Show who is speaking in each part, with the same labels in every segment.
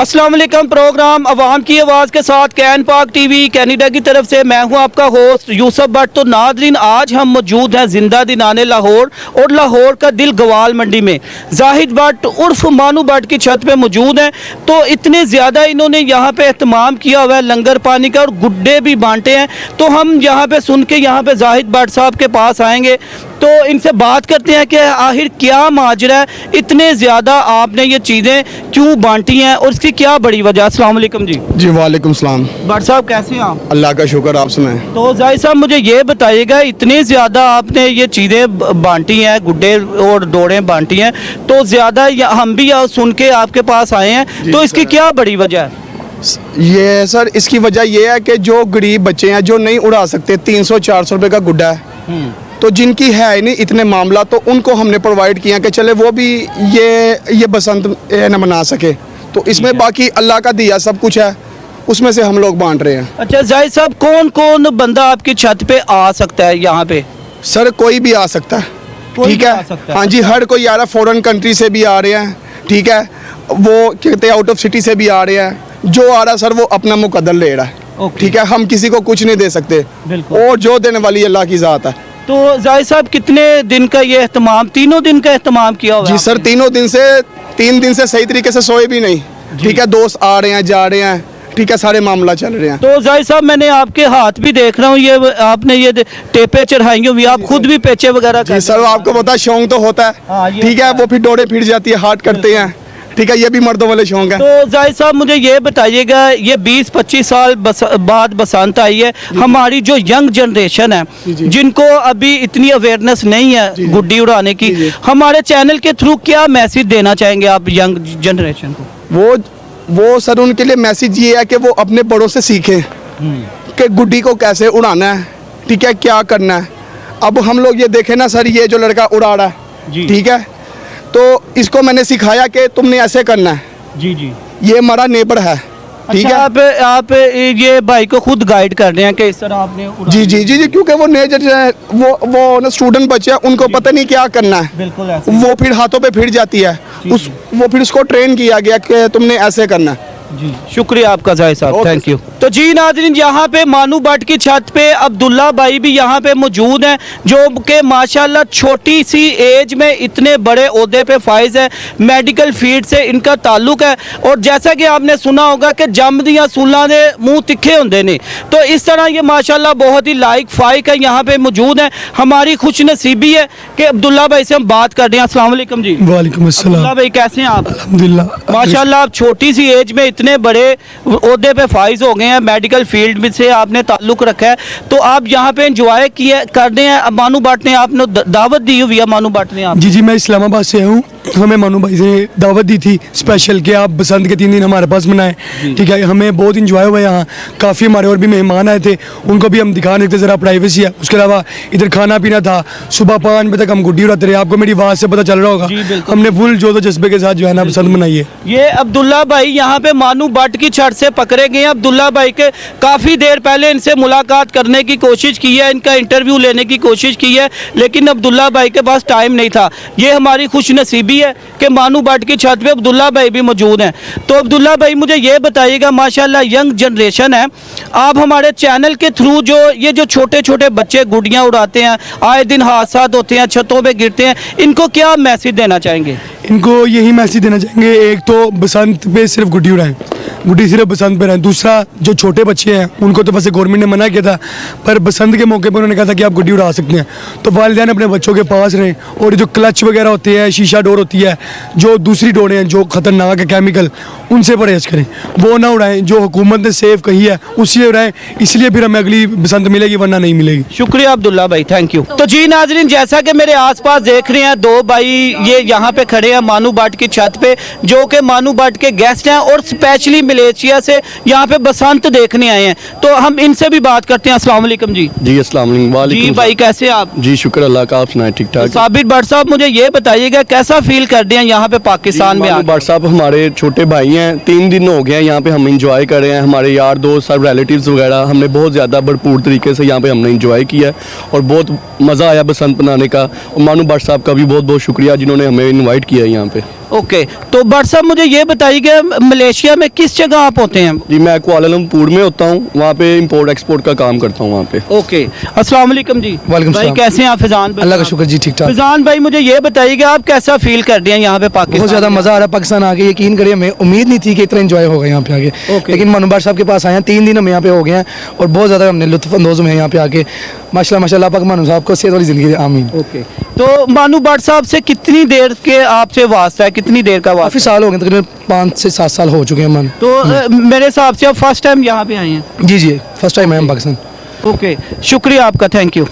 Speaker 1: अस्सलाम वालेकुम। प्रोग्राम अवाम की आवाज़ के साथ कैन पाक टीवी कनाडा की तरफ से मैं हूं आपका होस्ट यूसुफ भट्ट। तो नाज़रीन, आज हम मौजूद हैं जिंदा दिनाने लाहौर और लाहौर का दिल गवाल मंडी में जाहिद भट्ट उर्फ मानू भट्ट की छत पे मौजूद हैं। तो इतने ज़्यादा इन्होंने यहाँ पे एहतमाम किया हुआ है लंगर पानी का और गुड्डे भी बांटे हैं। तो हम यहाँ पे सुन के यहाँ पे जाहिद भट्ट साहब के पास आएंगे तो इनसे बात करते हैं कि आखिर क्या माजरा है, इतने ज़्यादा आपने ये चीज़ें क्यों बांटी हैं और इसकी क्या बड़ी वजह। अस्सलाम वालेकुम जी।
Speaker 2: जी वालेकुम सलाम।
Speaker 1: भट्ट साहब कैसे हैं आप?
Speaker 2: अल्लाह का शुक्र, आप सुनाएं।
Speaker 1: तो जाहिद साहब मुझे ये बताइएगा, इतनी ज़्यादा आपने ये चीज़ें बांटी हैं, गुड्डे और डोरें बांटी हैं, तो ज़्यादा हम भी सुन के आपके पास आए हैं, तो इसकी क्या बड़ी वजह है?
Speaker 2: ये सर, इसकी वजह ये है कि जो गरीब बच्चे हैं जो नहीं उड़ा सकते, 300-400 रुपये का गुड्डा है, तो जिनकी है ही नहीं इतने मामला, तो उनको हमने प्रोवाइड किया कि चले वो भी ये बसंत न मना सके। तो इसमें बाकी अल्लाह का दिया सब कुछ है, उसमें से हम लोग बांट रहे हैं।
Speaker 1: अच्छा जाहिद साहब, कौन कौन बंदा आपकी छत पे आ सकता है यहाँ पे?
Speaker 2: सर कोई भी आ सकता है, ठीक है। हाँ जी, हर कोई आ रहा है, फॉरेन कंट्री से भी आ रहे हैं, ठीक है, वो कहते हैं आउट ऑफ सिटी से भी आ रहे हैं। जो आ रहा है सर वो अपना मुकद्दर ले रहा है, ठीक है। हम किसी को कुछ नहीं दे सकते, और जो देने वाली अल्लाह की ज़ात है।
Speaker 1: तो जाहिद साहब कितने दिन का ये एहतमाम, तीनों दिन का एहतमाम किया हुआ है?
Speaker 2: जी सर, 3 दिन से सही तरीके से सोए भी नहीं, ठीक है। दोस्त आ रहे हैं, जा रहे हैं, ठीक है, सारे मामला चल रहे हैं।
Speaker 1: तो जाहिद साहब मैंने आपके हाथ भी देख रहा हूँ, ये आपने ये टेपे चढ़ाई हुई, आप खुद भी पेचे वगैरह?
Speaker 2: जी सर, आपको पता है शौक तो होता है, ठीक है। वो फिर डोरे फिर जाती है, हाथ करते हैं, ठीक है, ये भी मर्दों वाले शौक है।
Speaker 1: तो जाहिद साहब मुझे ये बताइएगा, ये 20-25 साल बाद बसंत आई है, हमारी जो यंग जनरेशन है जिनको अभी इतनी अवेयरनेस नहीं है गुड्डी उड़ाने की, हमारे चैनल के थ्रू क्या मैसेज देना चाहेंगे आप यंग जनरेशन को?
Speaker 2: वो सर उनके लिए मैसेज ये है कि वो अपने बड़ों से सीखें कि गुड्डी को कैसे उड़ाना है, ठीक है, क्या करना है। अब हम लोग ये देखें ना सर, ये जो लड़का उड़ा रहा है, ठीक है, तो इसको मैंने सिखाया कि तुमने ऐसे करना है। जी जी, ये हमारा नेबर है, ठीक
Speaker 1: अच्छा,
Speaker 2: है।
Speaker 1: आप ये भाई को खुद गाइड कर रहे हैं कि इस तरह आपने
Speaker 2: जी जी जी जी, क्योंकि वो वो ना स्टूडेंट बच्चे हैं, उनको पता नहीं क्या करना है,
Speaker 1: बिल्कुल
Speaker 2: वो फिर हाथों पे फिर जाती है, वो फिर उसको ट्रेन किया गया कि तुमने ऐसे करना है।
Speaker 1: जी शुक्रिया आपका जाहिद साहब, थैंक यू। तो जी नाज़रीन, यहाँ पे मानू भट्ट की छत पे अब्दुल्ला भाई भी यहाँ पे मौजूद हैं, जो कि माशाल्लाह छोटी सी एज में इतने बड़े ओहदे पे फाइज है, मेडिकल फील्ड से इनका ताल्लुक है। और जैसा कि आपने सुना होगा कि जम दियाँ सूलां दे मुँह तिखे होंदे ने, तो इस तरह ये माशाल्लाह बहुत ही लाइक फाइक है, यहाँ पे मौजूद है। हमारी खुशनसीबी है कि अब्दुल्ला भाई से हम बात कर रहे हैं। अस्सलाम वालेकुम जी।
Speaker 2: वालेकुम अस्सलाम।
Speaker 1: अब्दुल्ला भाई कैसे हैं आप?
Speaker 2: अल्हम्दुलिल्लाह
Speaker 1: माशाल्लाह, आप छोटी सी एज में इतने बड़े ओहदे पे फाइज हो गए हैं, मेडिकल फील्ड में से आपने ताल्लुक रखा है, तो आप यहाँ पे एंजॉय किए कर रहे हैं। मानू भट्ट ने आपने दावत दी हुई है, मानू भट्ट ने आप?
Speaker 3: जी जी, मैं इस्लामाबाद से हूँ। हमें मानू भाई से दावत दी थी स्पेशल कि आप बसंत के 3 दिन हमारे पास मनाएं, ठीक है। हमें बहुत इंजॉय हुआ यहाँ, काफ़ी हमारे और भी मेहमान आए थे, उनको भी हम दिखा रहे थे, ज़रा प्राइवेसी है। उसके अलावा इधर खाना पीना था, सुबह 5 बजे तक हम गुड्डी उड़ाते रहे। आपको मेरी आवाज़ से पता चल रहा होगा, हमने फुल जोर जज्बे के साथ जो है ना बसंत मनाई है।
Speaker 1: ये अब्दुल्ला भाई यहाँ पे मानू भट्ट की छत से पकड़े गए हैं। अब्दुल्ला भाई के काफ़ी देर पहले इनसे मुलाकात करने की कोशिश की है, इनका इंटरव्यू लेने की कोशिश की है, लेकिन अब्दुल्ला भाई के पास टाइम नहीं था। ये हमारी खुशनसीबी है कि मानू भट्ट की छत पे अब्दुल्ला भाई भी मौजूद हैं। तो अब्दुल्ला भाई मुझे ये बताइएगा, माशाल्लाह यंग जनरेशन है, आप हमारे चैनल के थ्रू जो छोटे छोटे बच्चे गुड्डियाँ उड़ाते हैं, आए दिन हादसा होते हैं, छतों पे गिरते हैं, इनको क्या मैसेज देना चाहेंगे?
Speaker 3: इनको यही मैसेज देना चाहेंगे, एक तो बसंत पे सिर्फ गुड्डी उड़ाएं, गुड्डी सिर्फ बसंत पे रहें। दूसरा, जो छोटे बच्चे हैं उनको तो वैसे गवर्नमेंट ने मना किया था, पर बसंत के मौके पर उन्होंने कहा था कि आप गुड्डी उड़ा सकते हैं, तो वालिदैन अपने बच्चों के पास रहें। और जो क्लच वगैरह होते हैं, शीशा डोर होती है, जो दूसरी डोरें हैं जो ख़तरनाक है केमिकल, उनसे परहेज़ करें, वो ना उड़ाएं। जो हुकूमत ने सेफ कही है उसी उड़ाएं, इसलिए फिर हमें अगली बसंत मिलेगी, वरना नहीं मिलेगी।
Speaker 1: शुक्रिया अब्दुल्ला भाई, थैंक यू। तो जी नाजरीन, जैसा कि मेरे आसपास देख रहे हैं, 2 भाई ये यहाँ पे खड़े हैं मानू भट्ट की छत पे, जो कि मानू भट्ट के गेस्ट हैं और स्पेशली मलेशिया से यहाँ पे बसंत देखने आए हैं। तो हम इनसे भी बात करते हैं। अस्सलाम वालेकुम जी।
Speaker 4: जी अस्सलाम वालेकुम।
Speaker 1: जी भाई कैसे आप?
Speaker 4: जी शुक्र अल्लाह का, आप सुनाए ठीक ठाक?
Speaker 1: साबिर भट्ट साहब मुझे ये बताइएगा, कैसा फील कर रहे हैं यहाँ पे पाकिस्तान में?
Speaker 4: भट्ट साहब हमारे छोटे भाई हैं, 3 दिन हो गए हैं यहाँ पे, हम इंजॉय कर रहे हैं। हमारे यार दोस्त सब रिलेटिव्स वगैरह, हमने बहुत ज़्यादा भरपूर तरीके से यहाँ पे हमने इंजॉय किया है और बहुत मज़ा आया बसंत मनाने का। और मानू भट्ट साहब का भी बहुत बहुत शुक्रिया जिन्होंने हमें इन्वाइट किया है यहाँ पे।
Speaker 1: ओके, तो भट्ट साहब मुझे ये बताइए कि मलेशिया में किस जगह आप होते हैं?
Speaker 4: जी मैं कुआलालंपुर में होता हूँ, वहाँ पे इंपोर्ट एक्सपोर्ट का काम करता हूँ वहाँ पे।
Speaker 1: ओके, अस्सलाम वालेकुम जी।
Speaker 3: वालेकुम
Speaker 1: भाई
Speaker 3: सलाम।
Speaker 1: कैसे हैं आप फिजान भाई?
Speaker 3: अल्लाह का शुक्र जी, ठीक ठाक।
Speaker 1: फिजान भाई मुझे ये बताइएगा आप कैसा फील कर रहे हैं यहाँ पे पाकिस्तान?
Speaker 3: बहुत ज़्यादा मज़ा आ रहा है पाकिस्तान आके, यकीन करिए हमें उम्मीद नहीं थी कि इतना एंजॉय होगा यहाँ पे आके।
Speaker 1: ओके।
Speaker 3: लेकिन मानू भट्ट साहब के पास आए हैं, 3 दिन हम यहाँ पे हो गए हैं और बहुत ज़्यादा हमने लुत्फ़ अंदोज़ हुए हैं यहाँ पे आके। माशाल्लाह माशाल्लाह, पाक मानू साहब को सेहत वाली ज़िंदगी दे, आमीन।
Speaker 1: ओके, तो मानू भट्ट साहब से कितनी देर के आपसे वास्ता है, कितनी देर का
Speaker 3: काफ़ी
Speaker 1: वास्ता?
Speaker 3: साल हो गए, तकरीबन 5 से 7 साल हो चुके हैं मन।
Speaker 1: तो मेरे हिसाब से आप फर्स्ट टाइम यहाँ पे आए हैं।
Speaker 3: जी जी, फर्स्ट टाइम आए हम पाकिस्तान।
Speaker 1: ओके, शुक्रिया आपका, थैंक यू।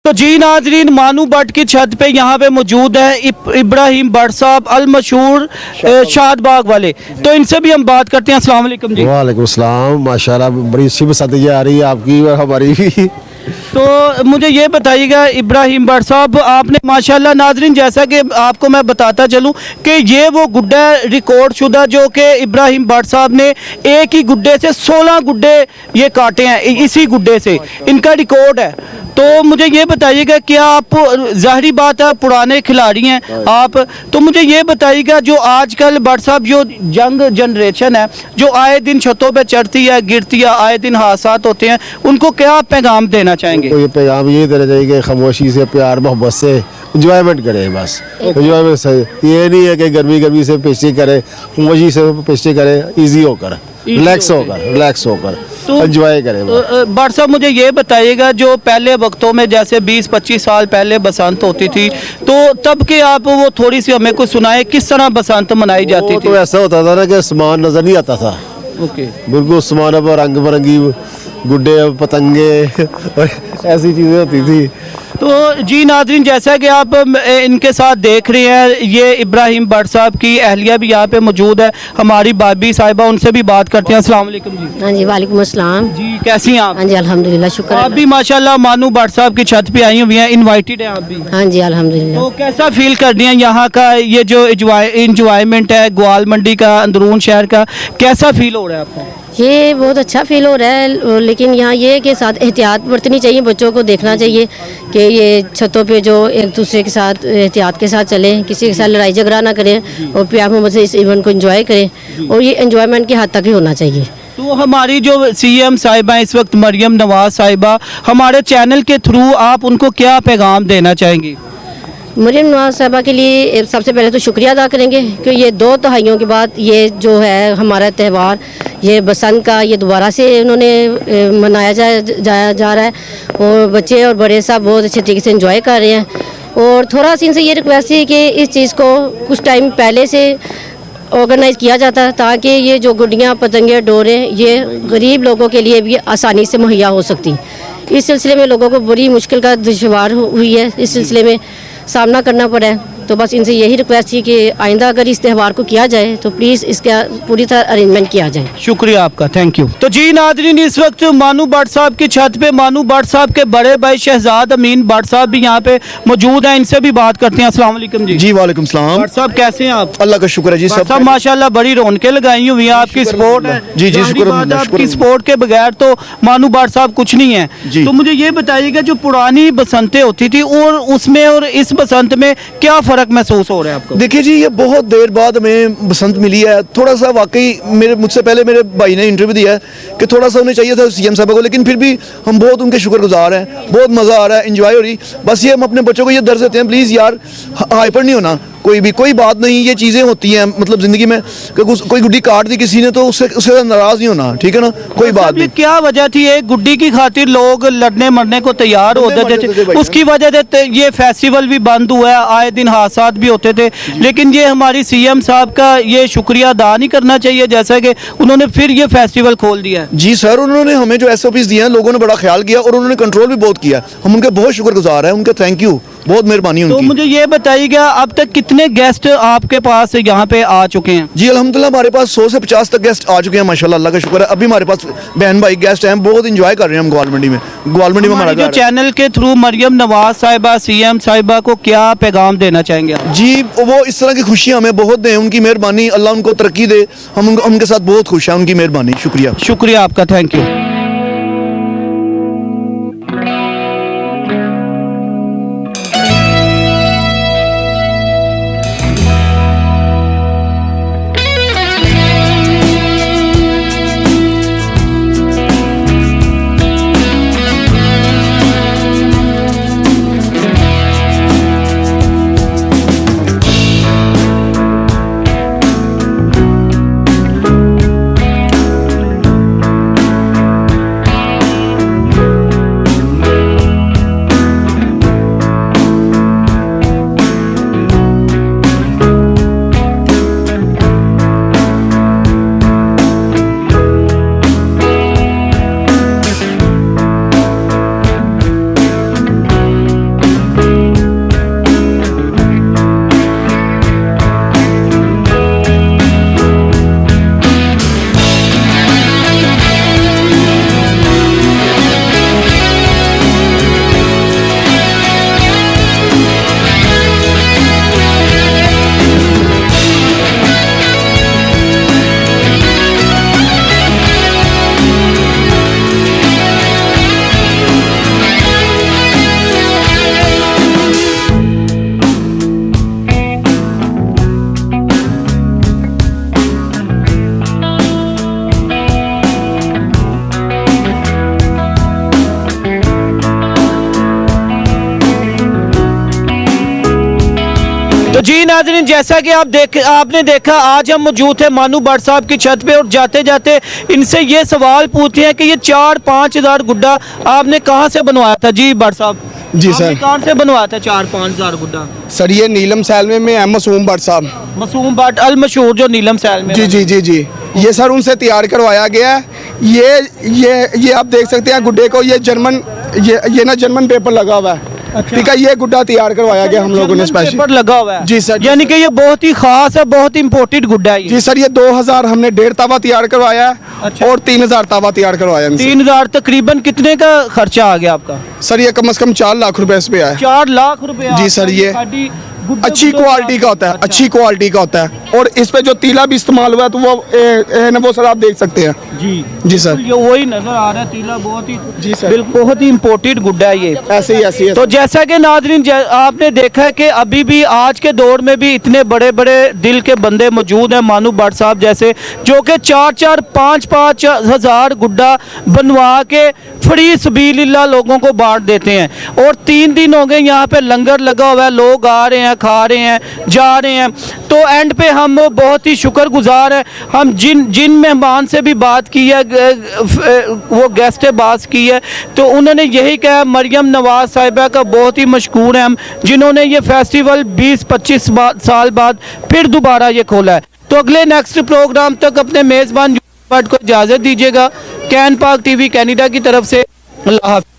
Speaker 1: तो जी नाजरीन, मानू भट्ट की छत पे यहाँ पे मौजूद है इब्राहिम भट्ट साहब, अल मशहूर शादबाग वाले। तो इनसे भी हम बात करते हैं। अस्सलाम वालेकुम जी।
Speaker 5: वालेकुम सलाम, माशाल्लाह बड़ी अच्छी बसाती आ रही है आपकी और हमारी भी।
Speaker 1: तो मुझे ये बताइएगा इब्राहिम भट्ट साहब, आपने माशाल्लाह नाजरीन, जैसा कि आपको मैं बताता चलूं कि ये वो गुड्डा रिकॉर्ड शुदा जो कि इब्राहिम भट्ट साहब ने एक ही गुड्डे से 16 गुड्डे ये काटे हैं, इसी गुड्डे से इनका रिकॉर्ड है। तो मुझे ये बताइएगा, क्या आप, ज़ाहिरी बात है पुराने खिलाड़ी हैं आप, तो मुझे ये बताइएगा जो आजकल भट्ट साहब जो यंग जनरेशन है जो आए दिन छतों पे चढ़ती है गिरती है, आए दिन हादसात होते हैं, उनको क्या पैगाम देना चाहेंगे?
Speaker 5: तो ये पैगाम ये देना चाहिए कि खामोशी से, प्यार मोहब्बत से इंजॉयमेंट करें, बस इंजॉयमेंट सही। ये नहीं है कि गर्मी से पेशी करे, खामोशी से पेशी करे, इजी होकर, रिलैक्स होकर एंजॉय करें बस।
Speaker 1: भट्ट साहब मुझे ये बताइएगा, जो पहले वक्तों में जैसे 20-25 साल पहले बसंत होती थी, तो तब के आप वो थोड़ी सी हमें कुछ सुनाए, किस तरह बसंत मनाई जाती
Speaker 5: वो
Speaker 1: थी?
Speaker 5: तो ऐसा होता था ना कि सामान नजर नहीं आता था,
Speaker 1: ओके,
Speaker 5: बिल्कुल सामान अब रंग बिरंगी गुड्डे पतंगे और ऐसी चीज़ें होती थी।
Speaker 1: तो जी नाज़रीन, जैसा कि आप इनके साथ देख रहे हैं, ये इब्राहिम भट्ट साहब की अहलिया भी यहाँ पे मौजूद है, हमारी भाभी साहिबा, उनसे भी बात करते हैं। अस्सलाम वालेकुम जी।
Speaker 6: हाँ जी, वालेकुम अस्सलाम।
Speaker 1: जी कैसी हैं आप?
Speaker 6: हाँ जी, अल्हम्दुलिल्लाह, शुक्र
Speaker 1: आप भी माशाल्लाह मानू भट्ट साहब की छत पे आई हुई हैं, इनवाइटेड हैं आप भी।
Speaker 6: हाँ जी, अल्हम्दुलिल्लाह।
Speaker 1: तो कैसा फील कर रही हैं यहाँ का, ये जो इंजॉयमेंट है ग्वाल मंडी का, अंदरून शहर का, कैसा फील हो रहा है आपको?
Speaker 6: ये बहुत अच्छा फील हो रहा है, लेकिन यहाँ ये कि साथ एहतियात बरतनी चाहिए, बच्चों को देखना चाहिए कि ये छतों पे जो एक दूसरे के साथ एहतियात के साथ चलें, किसी के साथ लड़ाई झगड़ा ना करें और प्यार मोहब्बत से इस इवेंट को एंजॉय करें, और ये एंजॉयमेंट की हद तक ही होना चाहिए।
Speaker 1: तो हमारी जो सीएम साहिबा इस वक्त मरियम नवाज साहिबा, हमारे चैनल के थ्रू आप उनको क्या पैगाम देना चाहेंगी?
Speaker 6: मरियम नवाज साहबा के लिए सबसे पहले तो शुक्रिया अदा करेंगे कि ये 2 दहाइयों के बाद ये जो है हमारा त्यौहार, ये बसंत का, ये दोबारा से उन्होंने मनाया जा रहा है, और बच्चे और बड़े सब बहुत अच्छे तरीके से एंजॉय कर रहे हैं। और थोड़ा सी इनसे ये रिक्वेस्ट है कि इस चीज़ को कुछ टाइम पहले से ऑर्गेनाइज़ किया जाता है, ताकि ये जो गुड्डियाँ पतंगे डोरें ये गरीब लोगों के लिए भी आसानी से मुहैया हो सकती। इस सिलसिले में लोगों को बड़ी मुश्किल का दुश्वार हुई है, इस सिलसिले में सामना करना पड़ा है। तो बस इनसे यही रिक्वेस्ट थी कि आइंदा अगर इस त्यौहार को किया जाए तो प्लीज़ इसका पूरी तरह अरेंजमेंट किया जाए।
Speaker 1: शुक्रिया आपका, थैंक यू। तो जी नाज़रीन, इस वक्त मानू भट्ट साहब की छत पे मानू भट्ट साहब के बड़े भाई शहजाद अमीन भट्ट साहब भी यहाँ पे मौजूद हैं, इनसे भी बात करते हैं। अस्सलाम वालेकुम जी।
Speaker 2: जी वालेकुम सलाम।
Speaker 1: भट्ट साहब कैसे हैं आप?
Speaker 2: अल्लाह का शुक्र है जी।
Speaker 1: भट्ट
Speaker 2: सब
Speaker 1: साहब माशाल्लाह बड़ी रौनकें लगाई हुई हैं, आपकी सपोर्ट है।
Speaker 2: जी, जी,
Speaker 1: ज़ाहिरी
Speaker 2: शुक्र
Speaker 1: बात है,
Speaker 2: अल्लाह,
Speaker 1: आपकी
Speaker 2: शुक्र।
Speaker 1: सपोर्ट के बगैर तो मानू भट्ट साहब कुछ नहीं है।
Speaker 2: जी।
Speaker 1: तो मुझे ये बताइएगा, जो पुरानी बसंतें होती थी और उसमें और इस बसंत में क्या फ़र्क महसूस हो रहा है आपको?
Speaker 7: देखिए जी, ये बहुत देर बाद हमें बसंत मिली है। थोड़ा सा वाकई मुझसे पहले मेरे भाई ने इंटरव्यू दिया है कि थोड़ा सा उन्हें चाहिए था सीएम साहब को, लेकिन फिर भी हम बहुत उनके शुक्रगुजार हैं, बहुत मज़ा आ रहा है, एंजॉय हो रही। बस ये हम अपने बच्चों को ये दर्ज देते हैं, प्लीज़ यार हाइपर नहीं होना, कोई बात नहीं, ये चीज़ें होती हैं मतलब ज़िंदगी में कि कोई गुड्डी काट दी किसी ने तो उससे नाराज़ नहीं होना, ठीक है ना, कोई बात
Speaker 1: ये
Speaker 7: नहीं।
Speaker 1: क्या वजह थी, एक गुड्डी की खातिर लोग लड़ने मरने को तैयार होते थे, उसकी वजह से ये फेस्टिवल भी बंद हुआ है, आए दिन हादसात भी होते थे। लेकिन ये हमारी सीएम साहब का ये शुक्रिया अदा नहीं करना चाहिए, जैसा कि उन्होंने फिर ये फेस्टिवल खोल दिया है।
Speaker 7: जी सर, उन्होंने हमें जो SOPs दिए हैं, लोगों ने बड़ा ख्याल किया और उन्होंने कंट्रोल भी बहुत किया, हम उनके बहुत शुक्रगुजार हैं, उनके थैंक यू, बहुत मेहरबानी
Speaker 1: तो
Speaker 7: उनकी।
Speaker 1: मुझे ये बताइएगा, अब तक कितने कितने गेस्ट आपके पास यहाँ पे आ चुके हैं?
Speaker 7: जी अल्हम्दुलिल्लाह हमारे पास 100 से 50 तक गेस्ट आ चुके हैं माशाल्लाह, अल्लाह का शुक्र है। अभी हमारे पास बहन भाई गेस्ट हैं, बहुत इंजॉय कर रहे हैं हम ग्वाल मंडी में। ग्वाल मंडी में हमारा
Speaker 1: हमारे जो
Speaker 7: घर है।
Speaker 1: चैनल के थ्रू मरियम नवाज साहिबा सीएम साहिबा को क्या पैगाम देना चाहेंगे आप?
Speaker 7: जी वो इस तरह की खुशियाँ हमें बहुत दें, उनकी मेहरबानी, अल्लाह उनको तरक्की दे। हम उनके साथ बहुत खुश हैं, उनकी मेहरबानी, शुक्रिया।
Speaker 1: शुक्रिया आपका, थैंक यू। तो जी नाज़रीन, जैसा कि आपने देखा, आज हम मौजूद थे मानू भट्ट साहब की छत पे और जाते जाते इनसे ये सवाल पूछते हैं कि ये 4-5 हज़ार गुड्डा आपने कहाँ से बनवाया था? जी भट्ट साहब
Speaker 2: जी
Speaker 1: आपने
Speaker 2: सर।
Speaker 1: कहाँ से बनवाया था 4-5 हज़ार गुड्डा?
Speaker 2: सर ये नीलम सैलमे में है मासूम भट्ट साहब।
Speaker 1: मासूम भट्ट अल मशहूर जो नीलम सैल में।
Speaker 2: जी जी जी जी, ये सर उनसे तैयार करवाया गया है। ये आप देख सकते हैं गुड्डे को, ये जर्मन, ये ना जर्मन पेपर लगा हुआ है। ठीक है, ये गुड्डा तैयार करवाया गया हम लोगों ने स्पेशल।
Speaker 1: पेपर लगा हुआ है
Speaker 2: जी सर।
Speaker 1: यानी कि ये बहुत ही खास है, बहुत इम्पोर्टेड गुड्डा है ये।
Speaker 2: जी सर, ये 2000 हमने 1.5 तावा तैयार करवाया है।
Speaker 1: अच्छा।
Speaker 2: और 3000 तावा तैयार करवाया है इनसे।
Speaker 1: 3000 तकरीबन कितने का खर्चा आ गया आपका?
Speaker 2: सर ये कम से कम 4 लाख रुपए इस पे आया है।
Speaker 1: 4 लाख रुपए?
Speaker 2: जी सर, ये अच्छी क्वालिटी का होता है, अच्छी क्वालिटी का होता है। और इस पे जो तीला भी इस्तेमाल हुआ है तो वो सर आप देख सकते हैं। जी सर,
Speaker 1: ये वही नजर आ रहा है, तीला बहुत ही,
Speaker 2: जी सर,
Speaker 1: बिल्कुल बहुत ही इम्पोर्टेड गुड्डा है ये।
Speaker 2: ऐसे ही है।
Speaker 1: तो जैसा कि नाज़रीन आपने देखा है कि अभी भी आज के दौर में भी इतने बड़े बड़े दिल के बंदे मौजूद हैं, मानू भट्ट साहब जैसे, जो कि 4-4, 5-5 हज़ार गुड्डा बनवा के फ्री सबीलिल्लाह लोगों को बांट देते हैं। और 3 दिन हो गए यहाँ पे लंगर लगा हुआ है, लोग आ रहे हैं, खा रहे हैं, जा रहे हैं। तो एंड पे हम बहुत ही शुक्रगुजार हैं। हम जिन मेहमान से भी बात की है, वो गेस्ट बात की है, तो उन्होंने यही कहा, मरियम नवाज साहिबा का बहुत ही मशकूर हैं हम, जिन्होंने ये फेस्टिवल 20-25 साल बाद फिर दोबारा ये खोला है। तो अगले नेक्स्ट प्रोग्राम तक अपने मेज़बान को इजाज़त दीजिएगा। कैन पाक टीवी कनाडा की तरफ से अल्लाह हाफ़िज़।